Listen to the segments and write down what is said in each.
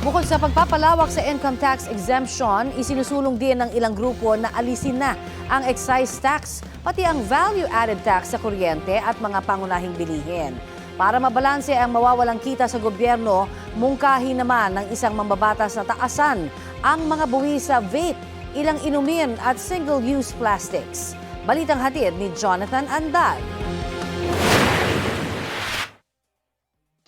Bukod sa pagpapalawak sa income tax exemption, isinusulong din ng ilang grupo na alisin na ang excise tax, pati ang value-added tax sa kuryente at mga pangunahing bilihin. Para mabalanse ang mawawalang kita sa gobyerno, mungkahi naman ng isang mambabatas na taasan ang mga buwis sa vape, ilang inumin at single-use plastics. Balitang hatid ni Jonathan Andal.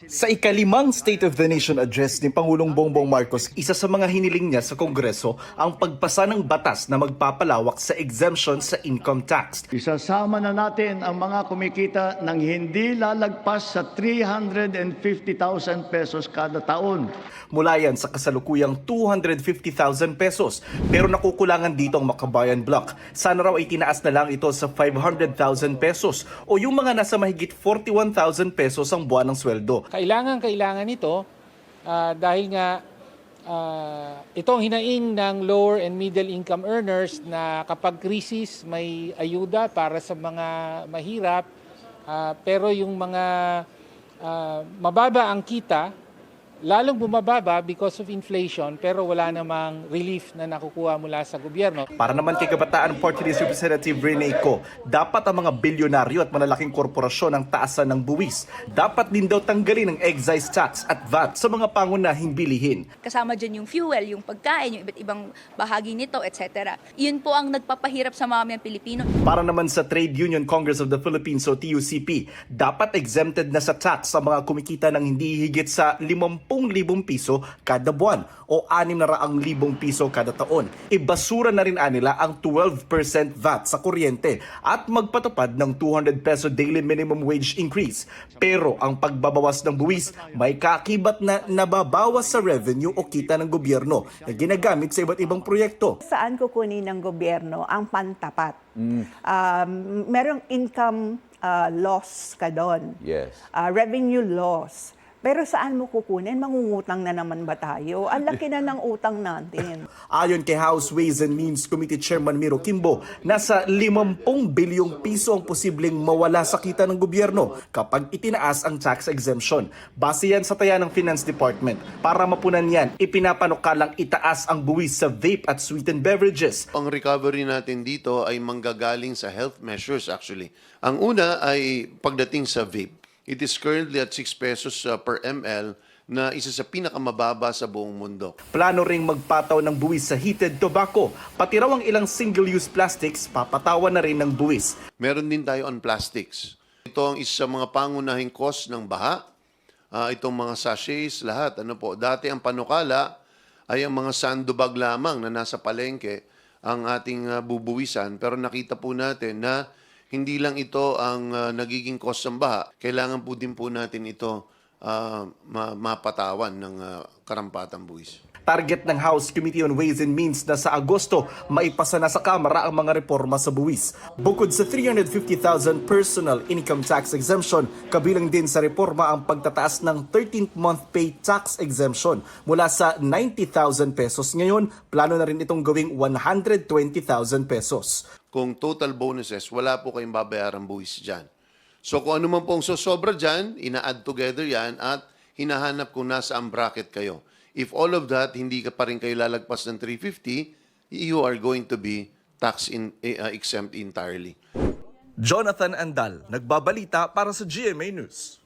Sa ikalimang State of the Nation address ni Pangulong Bongbong Marcos, isa sa mga hiniling niya sa Kongreso ang pagpasa ng batas na magpapalawak sa exemption sa income tax. Isasama na natin ang mga kumikita ng hindi lalagpas sa 350,000 pesos kada taon. Mula yan sa kasalukuyang 250,000 pesos. Pero nakukulangan dito ang Makabayan Block. Sana raw ay tinaas na lang ito sa 500,000 pesos o yung mga nasa mahigit 41,000 pesos ang buwan ng sweldo. Kailangan ito dahil nga ito ang hinaing ng lower and middle income earners na kapag krisis may ayuda para sa mga mahirap pero yung mga mababa ang kita lalong bumababa because of inflation pero wala namang relief na nakukuha mula sa gobyerno. Para naman kay Kabataan Party List Representative Rene Co, dapat ang mga bilyonaryo at malalaking korporasyon ang taasan ng buwis. Dapat din daw tanggalin ang excise tax at VAT sa mga pangunahing bilihin. Kasama dyan yung fuel, yung pagkain, yung iba't ibang bahagi nito, etc. Yun po ang nagpapahirap sa mga Pilipino. Para naman sa Trade Union Congress of the Philippines o TUCP, dapat exempted na sa tax sa mga kumikita ng hindi higit sa 50,000 piso kada buwan o 600,000 piso kada taon. Ibasura na rin nila ang 12% VAT sa kuryente at magpatupad ng 200 peso daily minimum wage increase. Pero ang pagbabawas ng buwis may kakibat na nababawas sa revenue o kita ng gobyerno na ginagamit sa iba't ibang proyekto. Saan kukunin ng gobyerno ang pantapat? Merong income loss ka doon. Yes. Revenue loss. Pero saan mo kukunin? Mangungutang na naman ba tayo? Ang laki na ng utang natin. Ayon kay House Ways and Means Committee Chairman Miro Kimbo, nasa 50 bilyong piso ang posibleng mawala sa kita ng gobyerno kapag itinaas ang tax exemption. Base yan sa taya ng Finance Department. Para mapunan yan, ipinapanukalang itaas ang buwis sa vape at sweetened beverages. Ang recovery natin dito ay manggagaling sa health measures actually. Ang una ay pagdating sa vape. It is currently at 6 pesos per ml na isa sa pinakamababa sa buong mundo. Plano ring magpataw ng buwis sa heated tobacco. Pati raw ang ilang single-use plastics, papatawan na rin ng buwis. Meron din tayo on plastics. Ito ang isa sa mga pangunahing cost ng baha. Itong mga sachets, lahat. Dati ang panukala ay ang mga sandubag lamang na nasa palengke ang ating bubuwisan. Pero nakita po natin na hindi lang ito ang nagiging cost ng baha. Kailangan po din po natin ito mapatawan ng karampatang buwis. Target ng House Committee on Ways and Means na sa Agosto, maipasa na sa Kamara ang mga reforma sa buwis. Bukod sa 350,000 personal income tax exemption, kabilang din sa reforma ang pagtataas ng 13th month pay tax exemption mula sa 90,000 pesos ngayon, plano na rin itong gawing 120,000 pesos. Kung total bonuses, wala po kayong babayarang buwis dyan. So kung ano man pong sosobra dyan, ina-add together yan at hinahanap kung nasa ang bracket kayo. If all of that, hindi ka pa rin kayo lalagpas ng 350, you are going to be exempt entirely. Jonathan Andal, nagbabalita para sa GMA News.